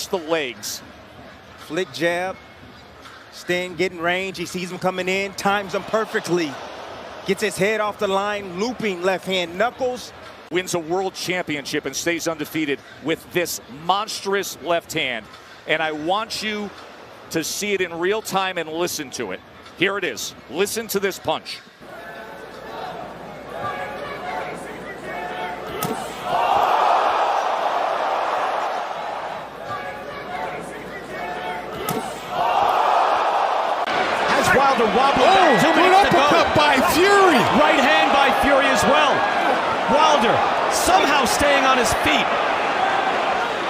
across the legs. Flick jab. Stan getting range. He sees him coming in. Times him perfectly. Gets his head off the line. Looping left hand knuckles. Wins a world championship and stays undefeated with this monstrous left hand. And I want you to see it in real time and listen to it. Here it is. Listen to this punch. Has Wilder wobbled back. 2 minutes to go. Uppercut by Fury. Right hand by Fury as well. Wilder somehow staying on his feet.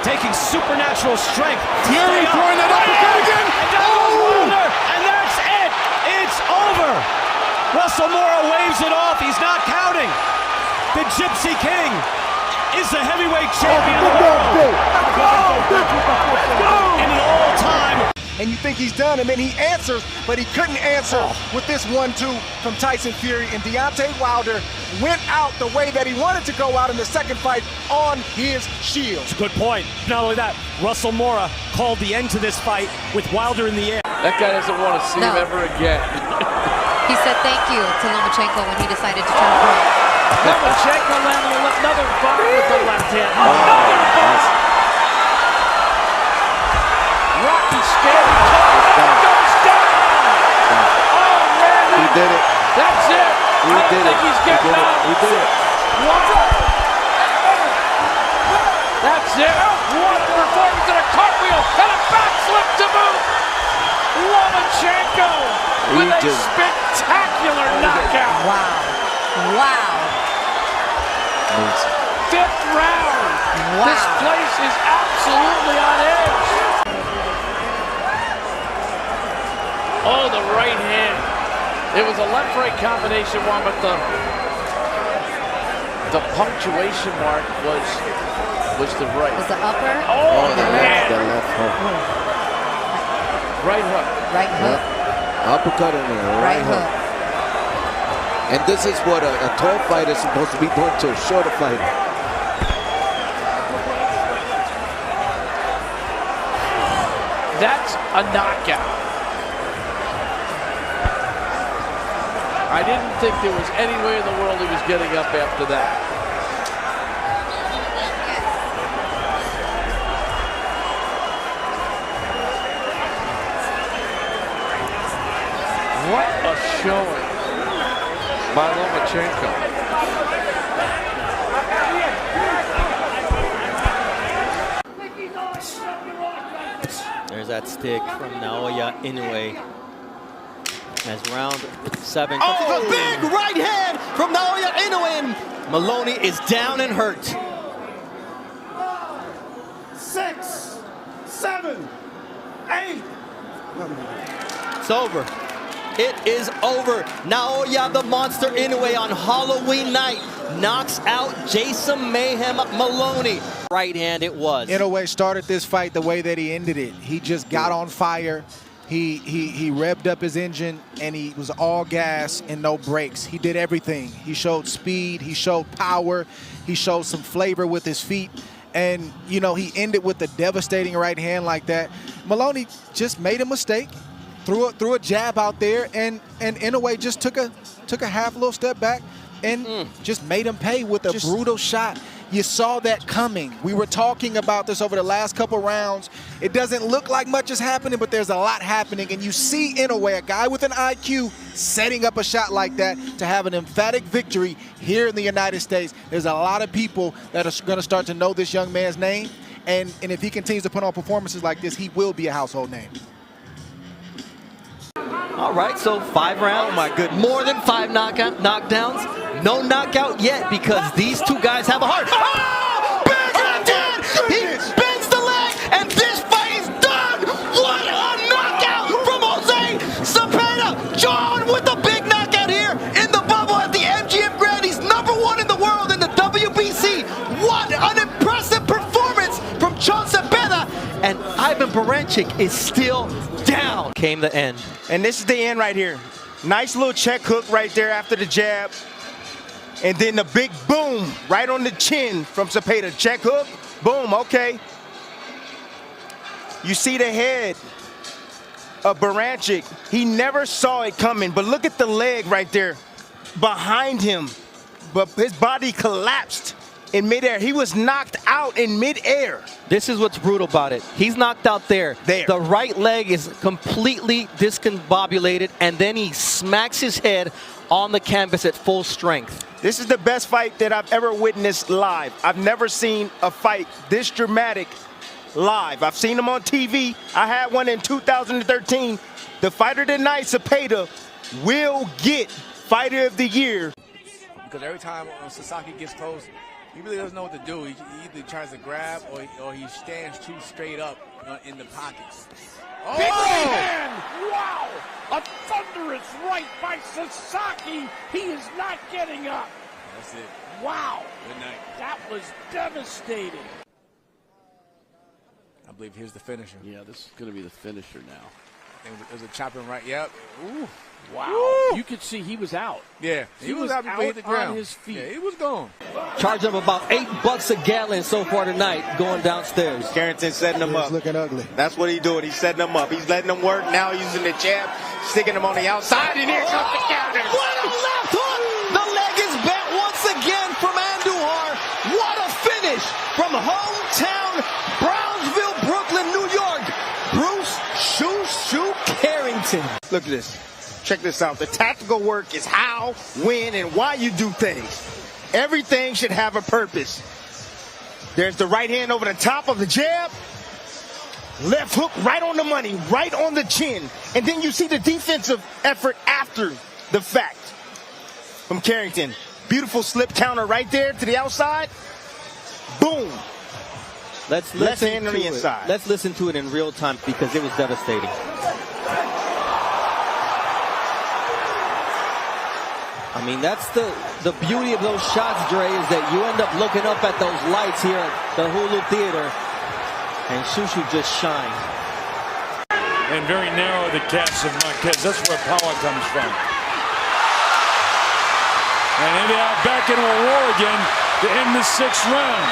Taking supernatural strength. Fury throwing that uppercut again. And down goes Wilder, and that's it. It's over. Russell Mora waves it off. He's not counting. The Gypsy King is the heavyweight champion of the world. In an all-time. And you think he's done, and then he answers, but he couldn't answer with this 1-2 from Tyson Fury. And Deontay Wilder went out the way that he wanted to go out in the second fight, on his shield. It's a good point. Not only that, Russell Mora called the end to this fight with Wilder in the air. That guy doesn't want to see him ever again. He said thank you to Lomachenko when he decided to turn pro. Lomachenko landed another bump with the left hand. Another bump. Rocky standing tall, goes down. Oh, man. He did it. That's it. He I don't did think it. he's getting out. He did it. That's it. What a performance, and a cartwheel and a backflip to boot. Lomachenko with a spectacular knockout. Wow. Wow. Fifth round. Wow. This place is absolutely on edge. Oh, the right hand. It was a left-right combination one, but the punctuation mark was the right. Was the upper? Oh, The man. left hook. Right hook. Right hook. Uppercut and a Right hook. And this is what a tall fighter is supposed to be doing to a shorter fighter. That's a knockout. I didn't think there was any way in the world he was getting up after that. What a showing by Lomachenko. There's that stick from Naoya Inoue. As round 7. Oh! A big right hand from Naoya Inoue. And Maloney is down and hurt. 6, 7, 8. It's over. It is over. Naoya the Monster Inoue on Halloween night knocks out Jason Mayhem Maloney. Right hand it was. Inoue started this fight the way that he ended it. He just got on fire. He revved up his engine, and he was all gas and no brakes. He did everything. He showed speed. He showed power. He showed some flavor with his feet. And, you know, he ended with a devastating right hand like that. Maloney just made a mistake, threw a jab out there, and Inoue just took a half little step back and just made him pay with a brutal shot. You saw that coming. We were talking about this over the last couple rounds. It doesn't look like much is happening, but there's a lot happening. And you see Inoue, a guy with an IQ, setting up a shot like that to have an emphatic victory here in the United States. There's a lot of people that are going to start to know this young man's name. And if he continues to put on performances like this, he will be a household name. All right, so 5 rounds. Oh my goodness. More than 5 knockdowns. No knockout yet because these two guys have a heart. Oh! Big left hand! He bends the leg, and this fight is done! What a knockout from Jose Cepeda! John with a big knockout here in the bubble at the MGM Grand. He's #1 in the world in the WBC. What an impressive performance from John Cepeda! And Ivan Baranchyk is still down. Came the end. And this is the end right here. Nice little check hook right there after the jab. And then the big boom right on the chin from Cepeda. Check hook, boom, okay. You see the head of Baranchik. He never saw it coming, but look at the leg right there behind him. But his body collapsed in midair. He was knocked out in midair. This is what's brutal about it. He's knocked out there. The right leg is completely discombobulated, and then he smacks his head on the canvas at full strength. This is the best fight that I've ever witnessed live. I've never seen a fight this dramatic live. I've seen them on TV. I had one in 2013. The fighter tonight, Cepeda, will get Fighter of the Year. Because every time Sasaki gets close, he really doesn't know what to do. He either tries to grab or he stands too straight up in the pockets. Oh! Big right hand! Wow! A thunderous right by Sasaki. He is not getting up. That's it. Wow! Good night. That was devastating. I believe here's the finisher. Yeah, this is going to be the finisher now. I think there's a chopping right. Yep. Ooh. Wow. Woo! You could see he was out. Yeah. He was out before he hit the ground. on his feet. Yeah, he was gone. Charge up about $8 a gallon so far tonight going downstairs. Carrington setting him up. It's looking ugly. That's what he's doing. He's setting them up. He's letting them work. Now using the jab, sticking them on the outside, and here comes the counter. What a left hook! The leg is bent once again from Andujar. What a finish from hometown Brownsville, Brooklyn, New York. Bruce Shoo Carrington. Look at this. Check this out. The tactical work is how, when, and why you do things. Everything should have a purpose. There's the right hand over the top of the jab. Left hook right on the money, right on the chin. And then you see the defensive effort after the fact from Carrington. Beautiful slip counter right there to the outside. Boom. Let's Left listen hand on to the it. inside. Let's listen to it in real time because it was devastating. I mean, that's the beauty of those shots, Dre, is that you end up looking up at those lights here at the Hulu Theater, and Shushu just shined. And very narrow the cast of Marquez. That's where power comes from. And here they are back into a war again to end the 6th round.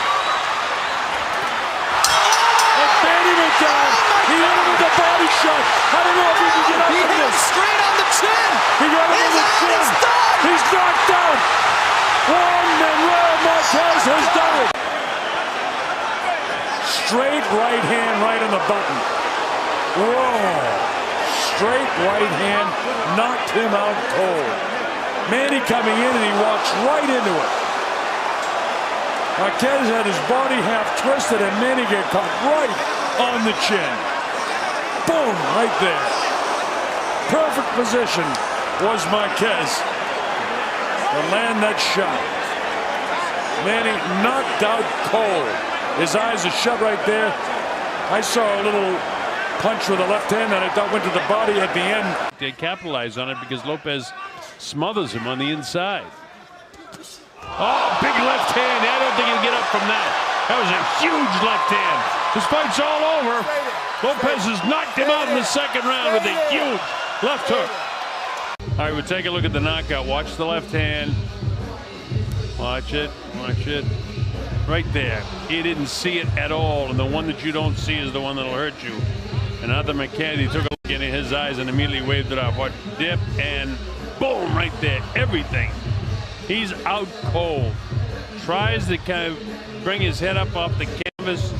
And Manny went down. He hit him with a body shot. I don't know if he can get up He from hit him this. straight on the chin. He got him on the chin. He's knocked out. Juan Manuel Marquez has done it. Straight right hand right on the button. Whoa. Straight right hand knocked him out cold. Manny coming in and he walks right into it. Marquez had his body half twisted and Manny get caught right on the chin. Boom, right there. Perfect position was Marquez to land that shot. Manny knocked out cold. His eyes are shut right there. I saw a little punch with the left hand that I thought went to the body at the end. They capitalize on it because Lopez smothers him on the inside. Oh, big left hand. I don't think he'll get up from that. That was a huge left hand. This fight's all over. Lopez has knocked him out in the 2nd round with a huge left hook. All right, we'll take a look at the knockout. Watch the left hand. Watch it. Watch it. Right there. He didn't see it at all, and the one that you don't see is the one that'll hurt you. And Arthur McCandy took a look into his eyes and immediately waved it off. Watch, dip, and boom, right there. Everything. He's out cold. Tries to kind of bring his head up off the canvas.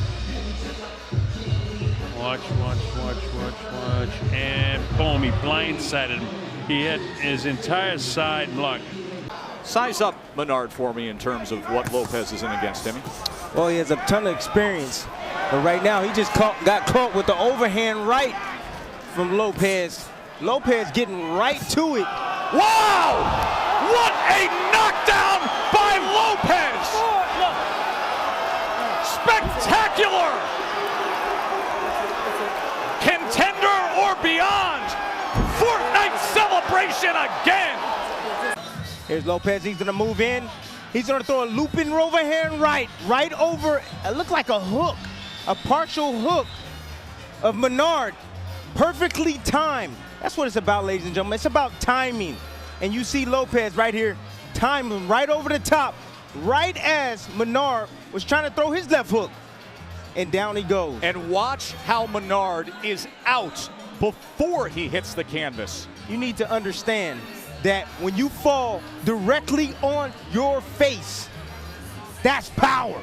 Watch, watch, watch, watch, watch. And boom, he blindsided him. He had his entire side blocked. Size up Menard for me in terms of what Lopez is in against him. Well, he has a ton of experience. But right now, he just got caught with the overhand right from Lopez. Lopez getting right to it. Wow! What a knockdown by Lopez! Spectacular! Contender or beyond! Fortnite celebration again! Here's Lopez. He's going to move in. He's going to throw a looping overhand right over. It looked like a hook, a partial hook of Menard. Perfectly timed. That's what it's about, ladies and gentlemen. It's about timing. And you see Lopez right here, time him right over the top, right as Menard was trying to throw his left hook. and down he goes. And watch how Menard is out before he hits the canvas. You need to understand that when you fall directly on your face, that's power.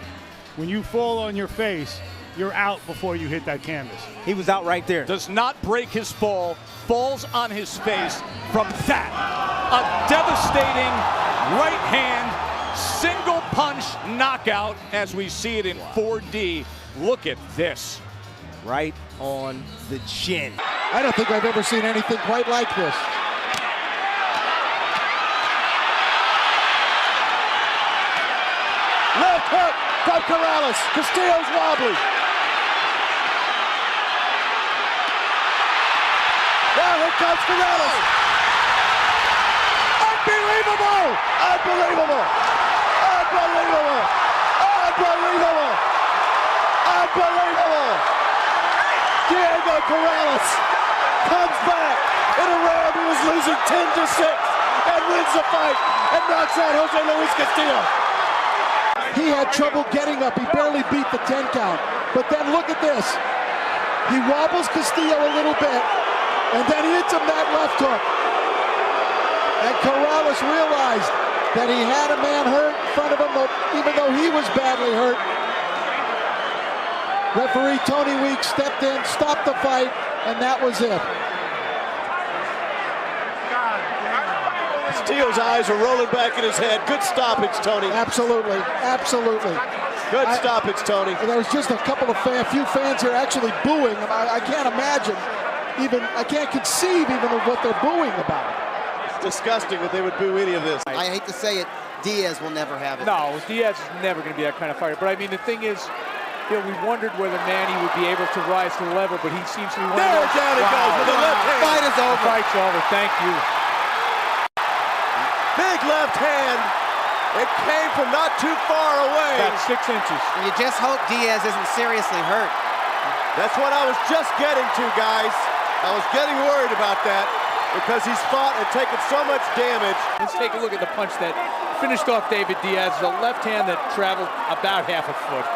When you fall on your face, you're out before you hit that canvas. He was out right there. Does not break his fall, falls on his face from that. A devastating right hand, single punch knockout as we see it in 4D. Look at this. Right on the chin. I don't think I've ever seen anything quite like this. Left hook from Corrales. Castillo's wobbly. Now here comes Corrales. Unbelievable! Unbelievable! Unbelievable! Unbelievable! Unbelievable! Diego Corrales comes back in a round he was losing 10-6 and wins the fight and knocks out Jose Luis Castillo. He had trouble getting up. He barely beat the 10 count. But then look at this. He wobbles Castillo a little bit, and then he hits him that left hook. And Corrales realized that he had a man hurt in front of him, even though he was badly hurt. Referee Tony Weeks stepped in, stopped the fight, and that was it. Castillo's eyes are rolling back in his head. Good stoppage, Tony. Absolutely, absolutely. Good stoppage, Tony. There was just a few fans here actually booing. I can't imagine, I can't conceive even of what they're booing about. It's disgusting that they would boo any of this. I hate to say it, Diaz will never have it. No, Diaz is never going to be that kind of fighter. But I mean, the thing is, we wondered whether Manny would be able to rise to the level, but he seems to be one of those. Down he goes with the left hand. Fight is over. Fight's over. Thank you. Big left hand. It came from not too far away. About 6 inches. You just hope Diaz isn't seriously hurt. That's what I was just getting to, guys. I was getting worried about that because he's fought and taken so much damage. Let's take a look at the punch that finished off David Diaz. The left hand that traveled about half a foot.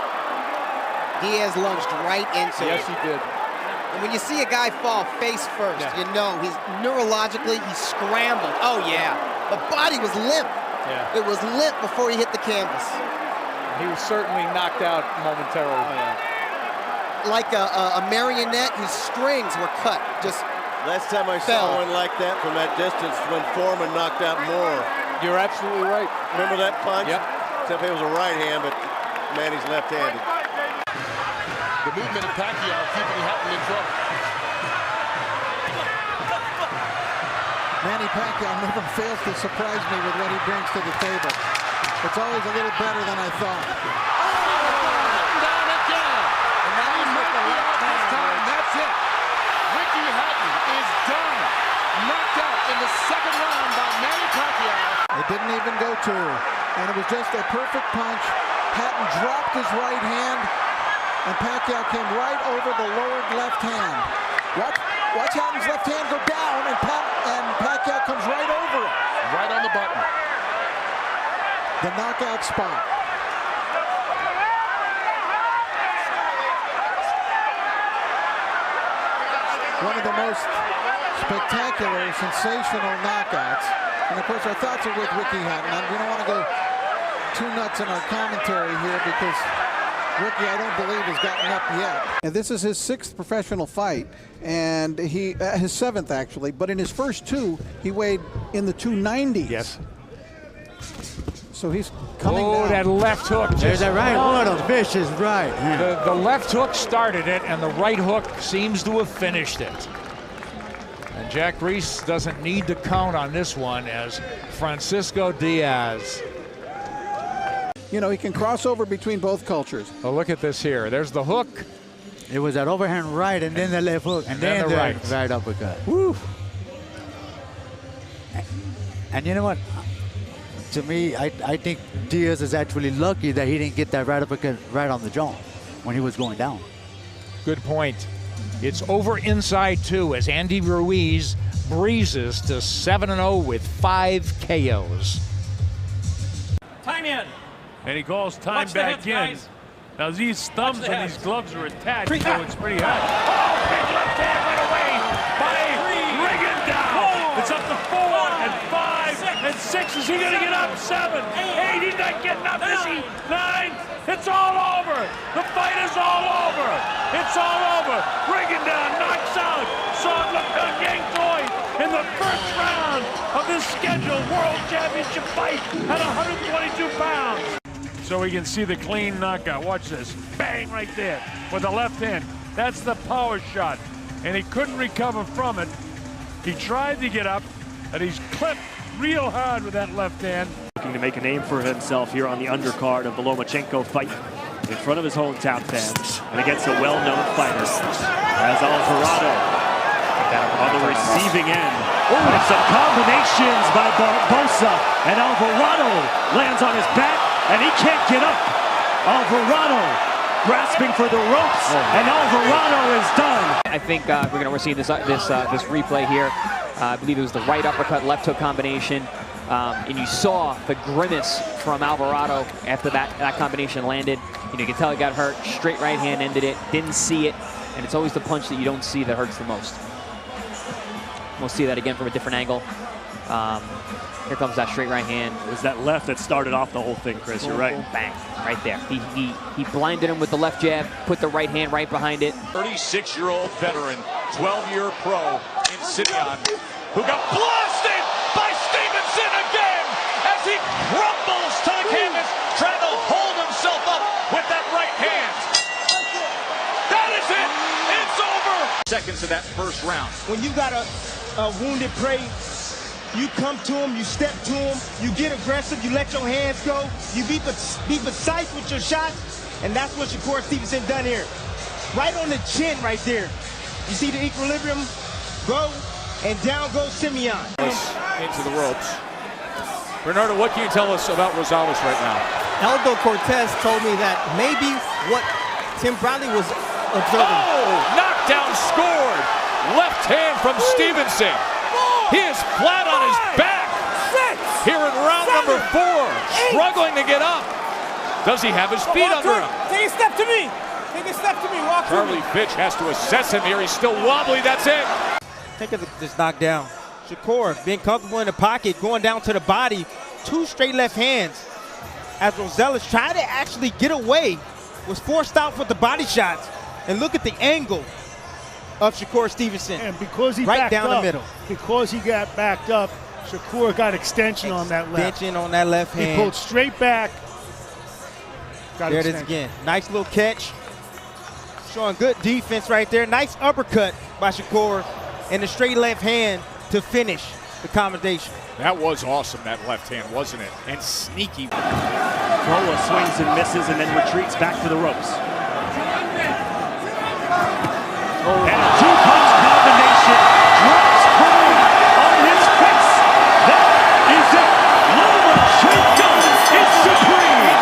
Diaz lunged right into it. Yes, he did. And when you see a guy fall face first, you know he's neurologically, he scrambled. Oh, yeah. The body was limp. Yeah. It was limp before he hit the canvas. He was certainly knocked out momentarily. Oh, yeah. Like a marionette whose strings were cut. Just last time I saw one like that from that distance when Foreman knocked out Moore. You're absolutely right. Remember that punch? Yep. Except it was a right hand, but Manny's left-handed. The movement of Pacquiao keeping Hatton in trouble. Manny Pacquiao never fails to surprise me with what he brings to the table. It's always a little better than I thought. Down again. And now he's with the left hand. This time, that's it. Ricky Hatton is done. Knocked out in the second round by Manny Pacquiao. It didn't even go to, and it was just a perfect punch. Hatton dropped his right hand, and Pacquiao came right over the lowered left hand. Watch Hatton's left hand go down, and Pacquiao comes right over it. Right on the button. The knockout spot. One of the most spectacular, sensational knockouts. And of course, our thoughts are with Ricky Hatton. We don't want to go too nuts in our commentary here because Ricky, I don't believe, has gotten up yet. And this is his 6th professional fight, and his 7th actually. But in his first 2, he weighed in the 290s. Yes. So he's coming down. That left hook. There's that right. Oh, the vicious right. The left hook started it, and the right hook seems to have finished it. And Jack Reese doesn't need to count on this one as Francisco Diaz. You know, he can cross over between both cultures. Oh, look at this here. There's the hook. It was that overhand right, and then the left hook, and then the right uppercut. Woo. And you know what? To me, I think Diaz is actually lucky that he didn't get that right uppercut right on the jaw when he was going down. Good point. It's over inside 2 as Andy Ruiz breezes to 7-0 with 5 KOs. Time in. And he calls time back in. Guys. Now these thumbs and these gloves are attached, so it's pretty hot. Oh, big left hand right away by Rigondeaux. It's up to 4 and 5 and 6. Is he going to get up? 7, 8. He's not getting up, is he? 9. It's all over. The fight is all over. It's all over. Rigondeaux knocks out Son Yang in the first round of this scheduled World Championship fight at 122 pounds. So we can see the clean knockout. Watch this. Bang right there with the left hand. That's the power shot. And he couldn't recover from it. He tried to get up, and he's clipped real hard with that left hand. Looking to make a name for himself here on the undercard of the Lomachenko fight in front of his hometown fans and against a well-known fighter as Alvarado on the receiving end. And some combinations by Barbosa, and Alvarado lands on his back and he can't get up. Alvarado grasping for the ropes, and Alvarado is done. I think we're seeing this replay here. I believe it was the right uppercut, left hook combination. And you saw the grimace from Alvarado after that combination landed. You can tell he got hurt. Straight right hand ended it. Didn't see it. And it's always the punch that you don't see that hurts the most. We'll see that again from a different angle. Here comes that straight right hand. It was that left that started off the whole thing, Chris. You're right. Bang, right there. He blinded him with the left jab, put the right hand right behind it. 36-year-old veteran, 12-year pro in Simeon, who got blasted by Stevenson again as he crumbles to the canvas, trying to hold himself up with that right hand. That is it. It's over. Seconds of that first round. When you got a wounded prey, you come to him, you step to him, you get aggressive, you let your hands go, you be precise with your shots, and that's what Shakur Stevenson done here. Right on the chin right there. You see the equilibrium go, and down goes Simeon. Into the ropes. Bernardo, what can you tell us about Rosales right now? Aldo Cortez told me that maybe what Tim Bradley was observing. Oh, knockdown scored. Left hand from Stevenson. He is flat on his back here in round number 4, struggling to get up. Does he have his feet under him? Take a step to me. Take a step to me. Walk to me. Charlie Fitch has to assess him here. He's still wobbly. That's it. Think of this knockdown. Shakur being comfortable in the pocket, going down to the body. 2 straight left hands. As Rosales tried to actually get away, was forced out with the body shots. And look at the angle of Shakur Stevenson. And because he right backed down up, the middle. Because he got backed up, Shakur got extension on that left. Extension on that left hand. He pulled straight back. Got there it is again. Nice little catch. Showing good defense right there. Nice uppercut by Shakur. And the straight left hand to finish the combination. That was awesome, that left hand, wasn't it? And sneaky. Rolla swings and misses and then retreats back to the ropes. And a 2-punch combination drops prone on his face. That is it. Lomachenko is supreme.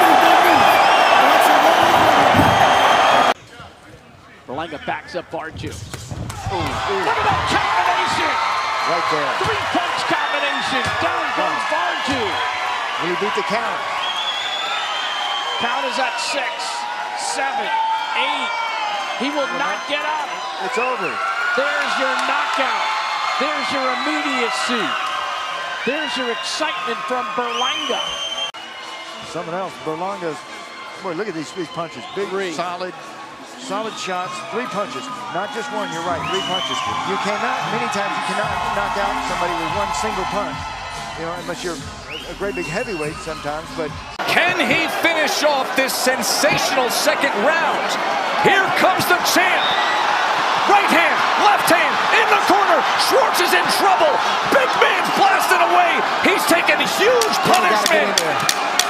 Berlanga backs up Barju. Look at that combination! Right there. 3-punch combination. Down goes Barju. Will he beat the count? Count is at 6, 7, 8. He will not get up. It's over. There's your knockout. There's your immediacy. There's your excitement from Berlanga. Someone else, Berlanga's, boy, look at these punches. Big, solid shots, 3 punches. Not just one, you're right, 3 punches. You cannot, many times you cannot knock out somebody with one single punch. You know, unless you're a great big heavyweight sometimes, but. Can he finish off this sensational second round? Here comes the champ. Right hand, left hand, in the corner. Schwartz is in trouble. Big man's blasting away. He's taking a huge punishment.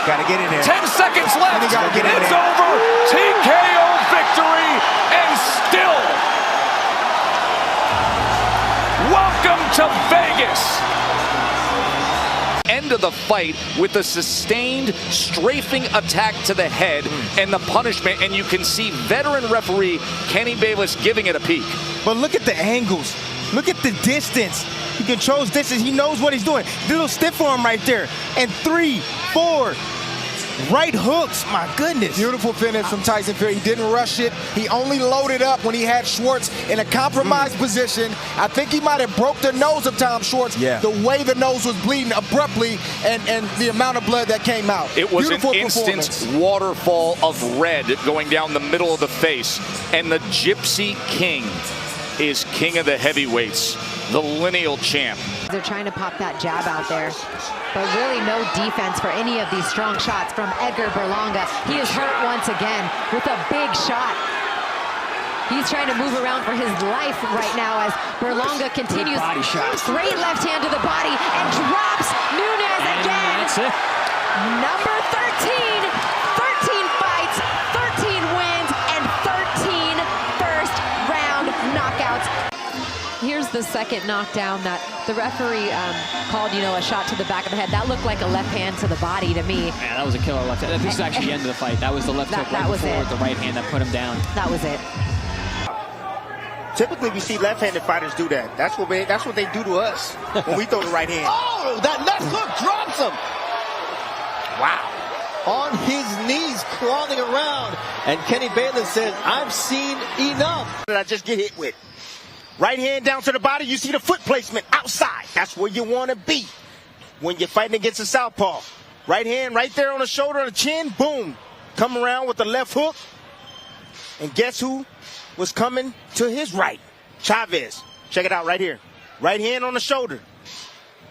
Gotta get in there. 10 seconds left. It's there. over. TKO victory, and still. Welcome to Vegas. End of the fight with a sustained strafing attack to the head and the punishment, and you can see veteran referee Kenny Bayless giving it a peek. But look at the angles. Look at the distance. He controls distance. He knows what he's doing. Little stiff arm right there. And 3, 4. Right hooks, my goodness. Beautiful finish from Tyson Fury. He didn't rush it. He only loaded up when he had Schwartz in a compromised position. I think he might have broke the nose of Tom Schwartz. Yeah. The way the nose was bleeding abruptly and the amount of blood that came out. It was Beautiful an instant performance. waterfall of red going down the middle of the face. And the Gypsy King is king of the heavyweights, the lineal champ. They're trying to pop that jab out there, but really no defense for any of these strong shots from Edgar Berlanga. He is hurt once again with a big shot. He's trying to move around for his life right now as Berlanga continues. Body shot. Great left hand to the body and drops Nunes again. That's it. Number 13, 13 fights, 13 wins, and 13 first round knockouts. Here's the second knockdown that the referee called, a shot to the back of the head. That looked like a left hand to the body to me. Man, that was a killer left hand. This is actually the end of the fight. That was the left hook right before with the right hand that put him down. That was it. Typically, we see left-handed fighters do that. That's what they do to us when we throw the right hand. Oh, that left hook drops him. Wow. On his knees, crawling around. And Kenny Bayless said, I've seen enough. That I just get hit with. Right hand down to the body. You see the foot placement outside. That's where you want to be when you're fighting against a southpaw. Right hand right there on the shoulder, on the chin. Boom. Come around with the left hook. And guess who was coming to his right? Chavez. Check it out right here. Right hand on the shoulder.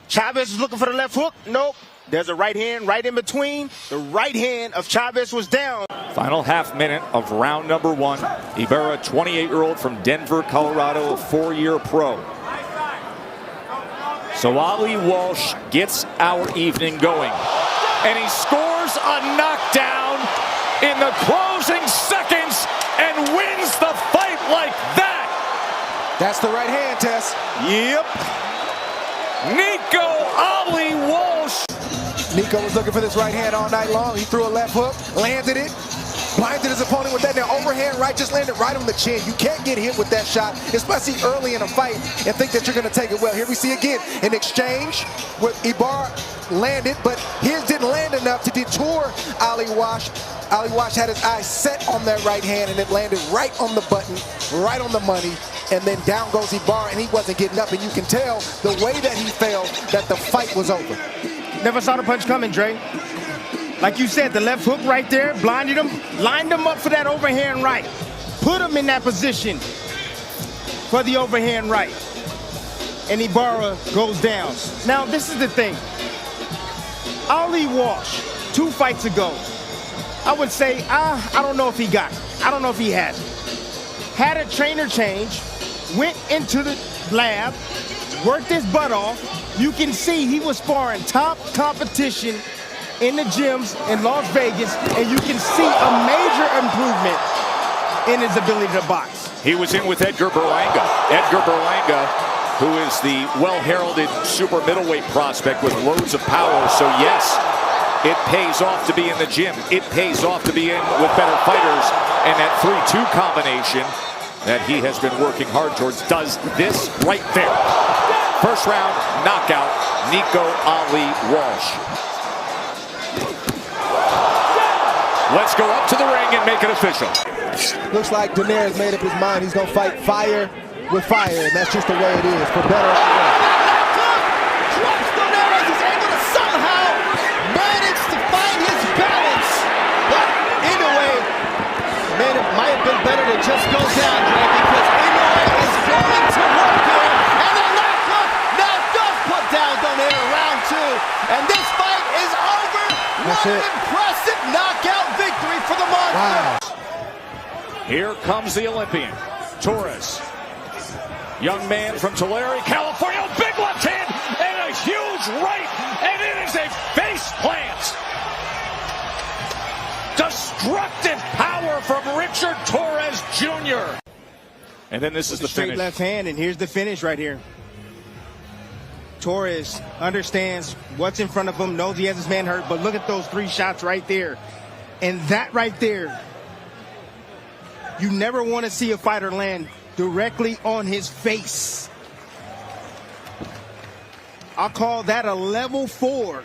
Chavez is looking for the left hook. Nope. There's a right hand right in between. The right hand of Chavez was down. Final half minute of round number one. Ibarra, 28-year-old from Denver, Colorado, a 4-year pro. So Ali Walsh gets our evening going. And he scores a knockdown in the closing seconds and wins the fight like that. That's the right hand, Tess. Yep. Nico Ali Walsh. Nico was looking for this right hand all night long. He threw a left hook, landed it, blinded his opponent with that. Now overhand right just landed right on the chin. You can't get hit with that shot, especially early in a fight, and think that you're going to take it well. Here we see again an exchange with Ibarra landed, but his didn't land enough to detour Ali Walsh. Ali Walsh had his eyes set on that right hand, and it landed right on the button, right on the money. And then down goes Ibarra, and he wasn't getting up. And you can tell the way that he fell that the fight was over. Never saw the punch coming, Dre. Like you said, the left hook right there, blinded him, lined him up for that overhand right. Put him in that position for the overhand right. And Ibarra goes down. Now, this is the thing. Ali Walsh, 2 fights ago, I would say, I don't know if he got it. I don't know if he had it. Had a trainer change, went into the lab, worked his butt off. You can see he was sparring top competition in the gyms in Las Vegas, and you can see a major improvement in his ability to box. He was in with Edgar Berlanga. Edgar Berlanga, who is the well-heralded super middleweight prospect with loads of power. So yes, it pays off to be in the gym. It pays off to be in with better fighters. And that 3-2 combination that he has been working hard towards does this right there. First round knockout, Nico Ali Walsh. Let's go up to the ring and make it official. Looks like Daenerys made up his mind. He's going to fight fire with fire, and that's just the way it is, for better or worse. Drops Daenerys, is able to somehow manage to find his balance. But anyway, might have been better to just go down, Dre, because Inoue is going to work here. And the left hook now does put down Daenerys round 2. And this fight is over. What an impressive knockout victory for the Monster. Wow. Here comes the Olympian, Torres. Young man from Tulare, California. Big left hand and a huge right. And it is a face plant. Destructive power from Richard Torres Jr. And then this is the straight finish. Left hand, and here's the finish right here. Torres understands what's in front of him, knows he has his man hurt, but look at those 3 shots right there. And that right there, you never want to see a fighter land directly on his face. I'll call that a level 4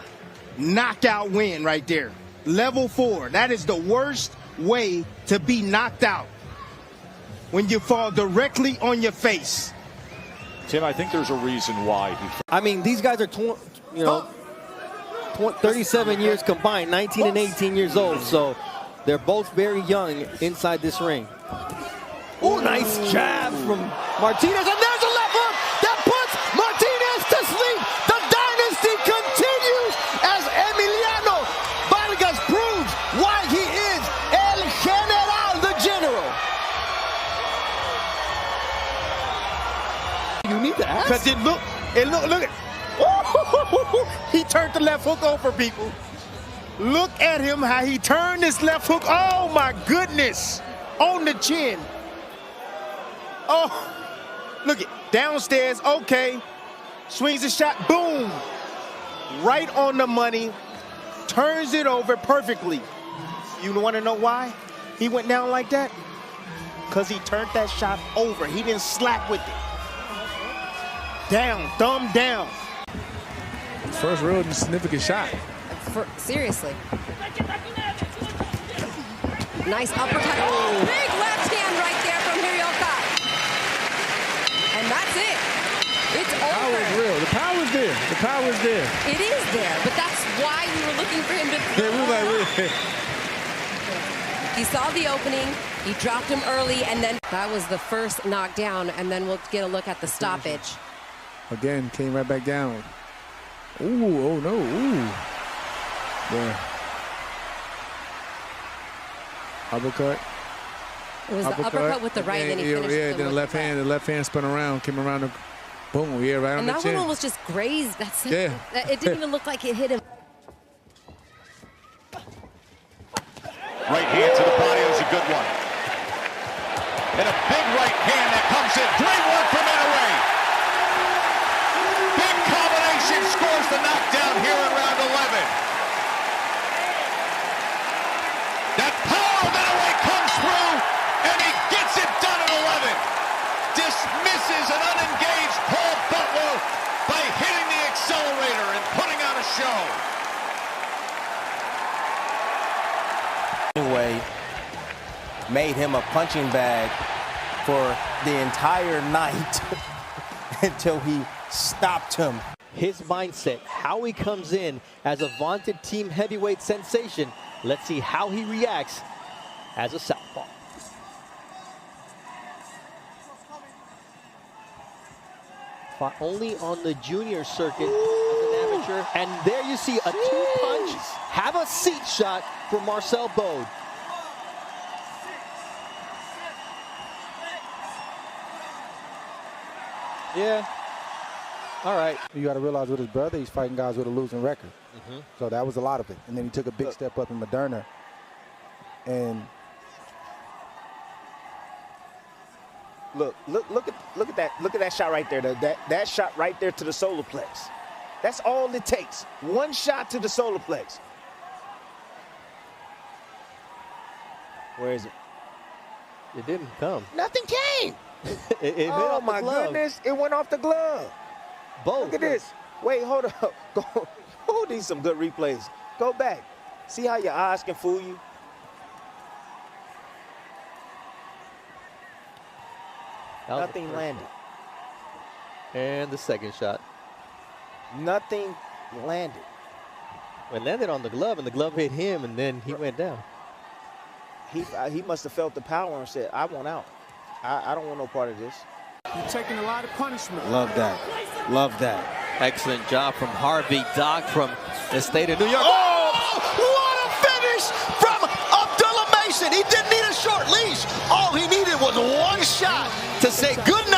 knockout win right there. Level 4. That is the worst way to be knocked out. When you fall directly on your face. Tim, I think there's a reason why. I mean, these guys are, 37 years combined, 19 and 18 years old. So they're both very young inside this ring. Oh, nice jab from Martinez. And there's a left hook that puts Martinez to sleep. The dynasty continues as Emiliano Vargas proves why he is El General, the general. You need to ask. Because look at, he turned the left hook over, people. Look at him, how he turned this left hook. Oh my goodness. On the chin. Oh, look it, downstairs, okay. Swings a shot, boom. Right on the money, turns it over perfectly. You want to know why he went down like that? Because he turned that shot over. He didn't slap with it. Down, thumb down. First real significant shot. Seriously. Nice uppercut. Oh, big left hand right there from Hirioka. And that's it. It's over. The power is real. The power is there. The power is there. It is there, but that's why we were looking for him to Yeah, we were like, He saw the opening, he dropped him early, and then that was the first knockdown, and then we'll get a look at the stoppage. Again, came right back down. Ooh, oh no, ooh. Yeah. Uppercut. It was the uppercut with the right, and then he finished then with the left hand spun around, came around the boom, yeah, right on and the that chin. one almost just grazed. That's it. Yeah. It didn't even look like it hit him. Right hand to the body is a good one. And a big right hand that comes in. Great work from Inoue. Big combination scores the knockdown here in round 11. That power of Inoue comes through, and he gets it done at 11. Dismisses an unengaged Paul Butler by hitting the accelerator and putting on a show. Anyway, made him a punching bag for the entire night until he stopped him. His mindset, how he comes in as a vaunted team heavyweight sensation. Let's see how he reacts as a southpaw. Fought only on the junior circuit as an amateur. And there you see a two-punch, have a seat shot for Marcel Bode. Yeah. All right. You got to realize with his brother, he's fighting guys with a losing record. So that was a lot of it. And then he took a big step up in Moderna. And Look at that shot right there. That shot right there to the solar plex. That's all it takes. One shot to the solar plex. Where is it? It didn't come. Nothing came. it hit oh off my the glove. goodness! It went off the glove. Both. Look at this. Wait, hold up. Oh, these some good replays. Go back. See how your eyes can fool you. Nothing landed. And the second shot. Nothing landed. It landed on the glove, and the glove hit him, and then he went down. He must have felt the power and said, I want out. I don't want no part of this. You're taking a lot of punishment. Love that. Love that. Excellent job from Harvey Dock from the state of New York. Oh, what a finish from Abdullah Mason. He didn't need a short leash. All he needed was one shot to say good night.